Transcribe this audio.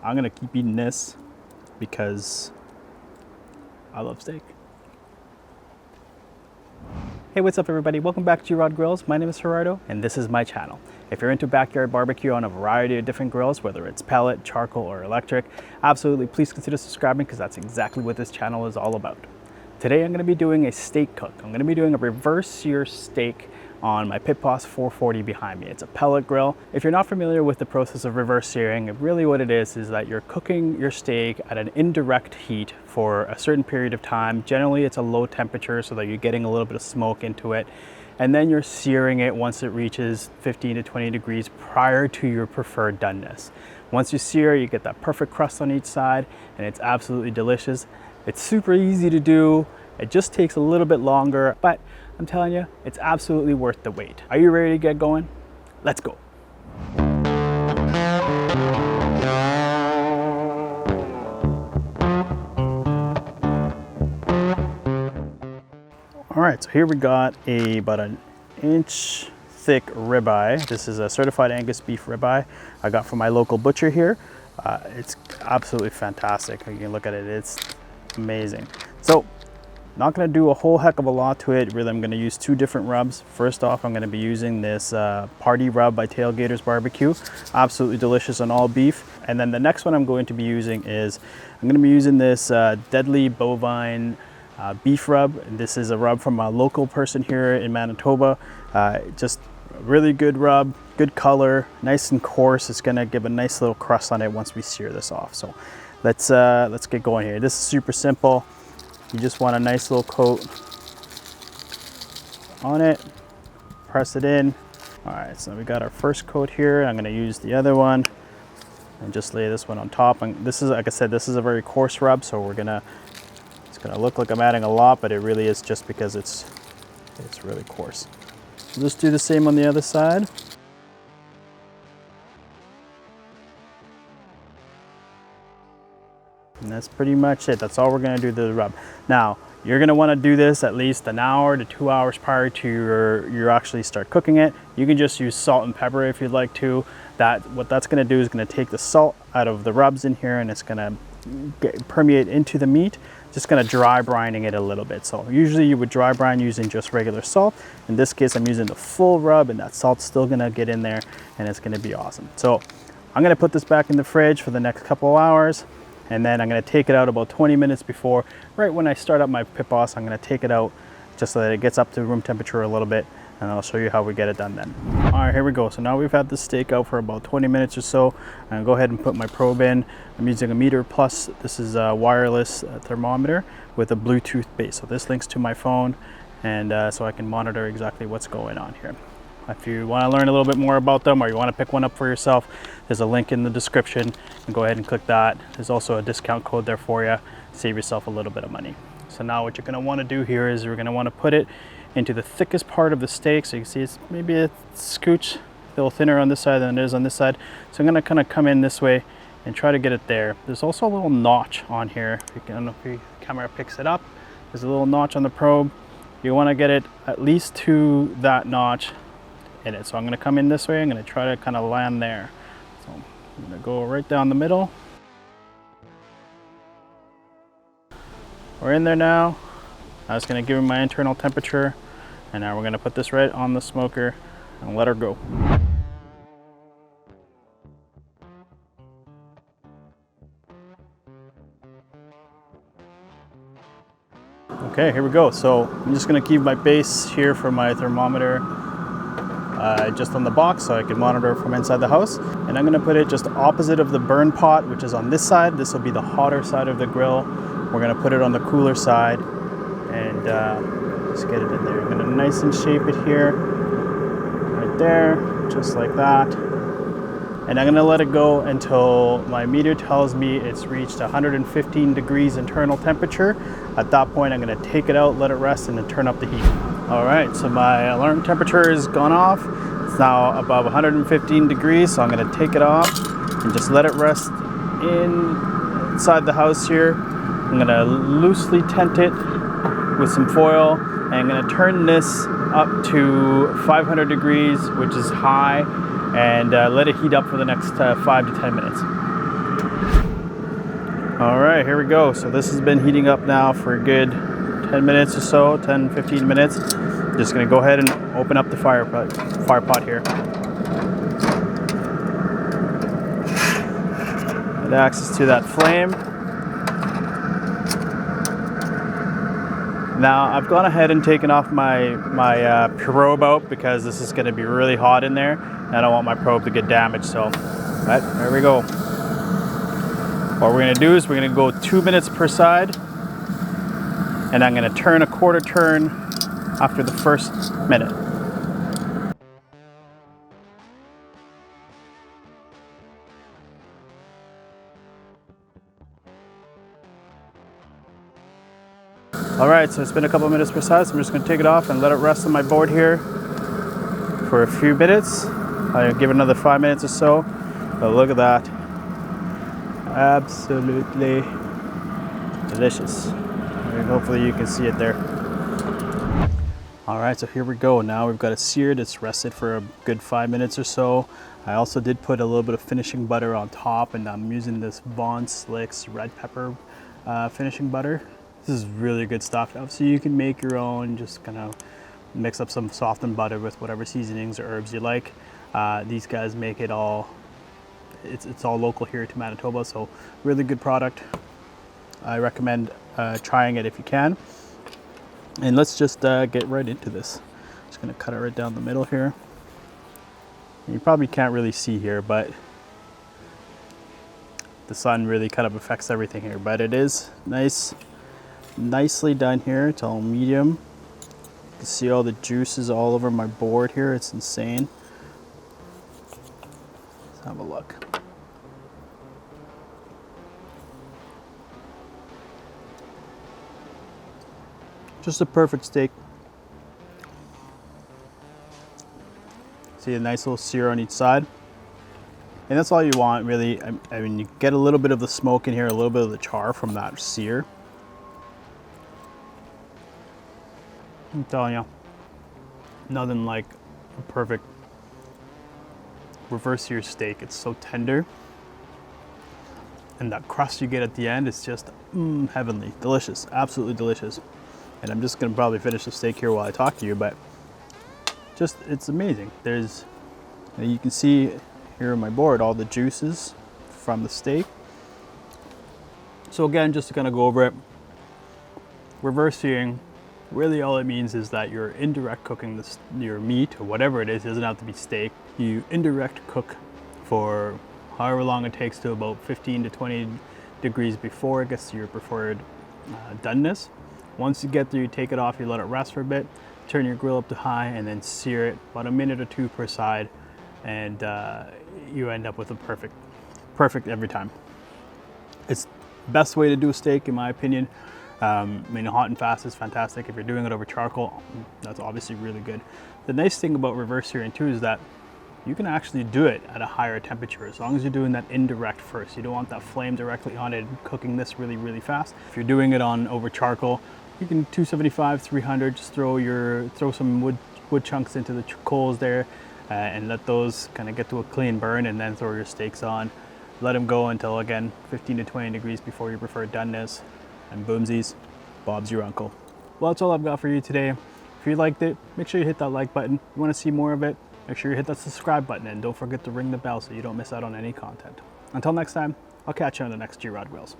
I'm gonna keep eating this because I love steak. Hey, what's up everybody? Welcome back to G-Rod Grills. My name is Gerardo and this is my channel. If you're into backyard barbecue on a variety of different grills, whether it's pellet, charcoal, or electric, absolutely please consider subscribing because that's exactly what this channel is all about. Today I'm going to be doing a steak cook. I'm going to be doing a reverse sear steak on my Pit Boss 440 behind me. It's a pellet grill. If you're not familiar with the process of reverse searing, really what it is that you're cooking your steak at an indirect heat for a certain period of time. Generally it's a low temperature so that you're getting a little bit of smoke into it. And then you're searing it once it reaches 15 to 20 degrees prior to your preferred doneness. Once you sear, you get that perfect crust on each side and it's absolutely delicious. It's super easy to do. It just takes a little bit longer, but I'm telling you, it's absolutely worth the wait. Are you ready to get going? Let's go. All right, so here we got about an inch thick ribeye. This is a certified Angus beef ribeye I got from my local butcher here. It's absolutely fantastic. You can look at it, it's amazing. So, not going to do a whole heck of a lot to it. Really, I'm going to use two different rubs. First off, I'm going to be using this party rub by Tailgaters Barbecue. Absolutely delicious on all beef. And then the next one I'm going to be using is, I'm going to be using this Deadly Bovine beef rub. This is a rub from a local person here in Manitoba. Just a really good rub, good color, nice and coarse. It's going to give a nice little crust on it once we sear this off. So let's get going here. This is super simple. You just want a nice little coat on it, press it in. All right, so we got our first coat here. I'm gonna use the other one and just lay this one on top. And this is, like I said, this is a very coarse rub, so it's gonna look like I'm adding a lot, but it really is just because it's really coarse. So just do the same on the other side. And that's pretty much it. That's all we're gonna do to the rub. Now, you're gonna wanna do this at least an hour to 2 hours prior to you actually start cooking it. You can just use salt and pepper if you'd like to. What that's gonna do is gonna take the salt out of the rubs in here and it's gonna permeate into the meat. Just gonna dry brining it a little bit. So usually you would dry brine using just regular salt. In this case, I'm using the full rub and that salt's still gonna get in there and it's gonna be awesome. So I'm gonna put this back in the fridge for the next couple of hours. And then I'm going to take it out about 20 minutes before, right when I start up my Pit Boss, I'm going to take it out just so that it gets up to room temperature a little bit, and I'll show you how we get it done then. All right, here we go. So now we've had the steak out for about 20 minutes or so. I'm going to go ahead and put my probe in. I'm using a MEATER Plus. This is a wireless thermometer with a Bluetooth base. So this links to my phone, and so I can monitor exactly what's going on here. If you want to learn a little bit more about them or you want to pick one up for yourself, there's a link in the description and go ahead and click that. There's also a discount code there for you. Save yourself a little bit of money. So now what you're going to want to do here is you're going to want to put it into the thickest part of the steak. So you can see it's maybe a scooch, a little thinner on this side than it is on this side. So I'm going to kind of come in this way and try to get it there. There's also a little notch on here. I don't know if the camera picks it up. There's a little notch on the probe. You want to get it at least to that notch in it. So I'm going to come in this way. I'm going to try to kind of land there. So I'm going to go right down the middle. We're in there now. I was going to give it my internal temperature, and now we're going to put this right on the smoker and let her go. Okay, here we go. So I'm just going to keep my base here for my thermometer just on the box so I can monitor from inside the house. And I'm going to put it just opposite of the burn pot, which is on this side. This will be the hotter side of the grill. We're going to put it on the cooler side and just get it in there. I'm going to nice and shape it here, right there, just like that. And I'm going to let it go until my meter tells me it's reached 115 degrees internal temperature. At that point, I'm going to take it out, let it rest, and then turn up the heat. All right, so my alarm temperature has gone off. It's now above 115 degrees, so I'm going to take it off and just let it rest inside the house here. I'm going to loosely tent it with some foil, and I'm going to turn this up to 500 degrees, which is high, and let it heat up for the next 5 to 10 minutes. right, here we go. So this has been heating up now for a good 10 minutes or so, 10-15 minutes. Just gonna go ahead and open up the fire pot here. Get access to that flame. Now I've gone ahead and taken off my probe out because this is going to be really hot in there and I don't want my probe to get damaged. So, right, there we go. What we're going to do is we're going to go 2 minutes per side, and I'm going to turn a quarter turn after the first minute. All right, so it's been a couple minutes per side, so I'm just gonna take it off and let it rest on my board here for a few minutes. I'll give it another 5 minutes or so, but look at that. Absolutely delicious. And hopefully you can see it there. All right, so here we go. Now we've got it seared. It's rested for a good 5 minutes or so. I also did put a little bit of finishing butter on top, and I'm using this Von Slicks red pepper finishing butter. This is really good stuff. Obviously you can make your own, just kind of mix up some softened butter with whatever seasonings or herbs you like. These guys make it all, it's all local here to Manitoba, so really good product. I recommend trying it if you can. And let's just get right into this. Just gonna cut it right down the middle here. You probably can't really see here, but the sun really kind of affects everything here, but it is nicely done here. It's all medium. You can see all the juices all over my board here. It's insane. Let's have a look. Just a perfect steak. See a nice little sear on each side. And that's all you want, really. I mean, you get a little bit of the smoke in here, a little bit of the char from that sear. I'm telling you, nothing like a perfect reverse sear steak. It's so tender. And that crust you get at the end is just heavenly, delicious, absolutely delicious. And I'm just gonna probably finish the steak here while I talk to you, but just, it's amazing. There's, you can see here on my board all the juices from the steak. So again, just to kind of go over it, reverse searing, really all it means is that you're indirect cooking your meat or whatever it is. It doesn't have to be steak. You indirect cook for however long it takes to about 15 to 20 degrees before it gets to your preferred doneness. Once you get there, you take it off, you let it rest for a bit, turn your grill up to high, and then sear it about a minute or two per side, and you end up with a perfect every time. It's the best way to do a steak, in my opinion. I mean, hot and fast is fantastic. If you're doing it over charcoal, that's obviously really good. The nice thing about reverse searing too is that you can actually do it at a higher temperature as long as you're doing that indirect first. You don't want that flame directly on it, cooking this really fast. If you're doing it on over charcoal, you can 275, 300, just throw some wood chunks into the coals there and let those kind of get to a clean burn, and then throw your steaks on. Let them go until, again, 15 to 20 degrees before your preferred doneness, and boomsies, Bob's your uncle. Well, that's all I've got for you today. If you liked it, make sure you hit that like button. If you want to see more of it, make sure you hit that subscribe button, and don't forget to ring the bell so you don't miss out on any content. Until next time, I'll catch you on the next G-Rod Grills.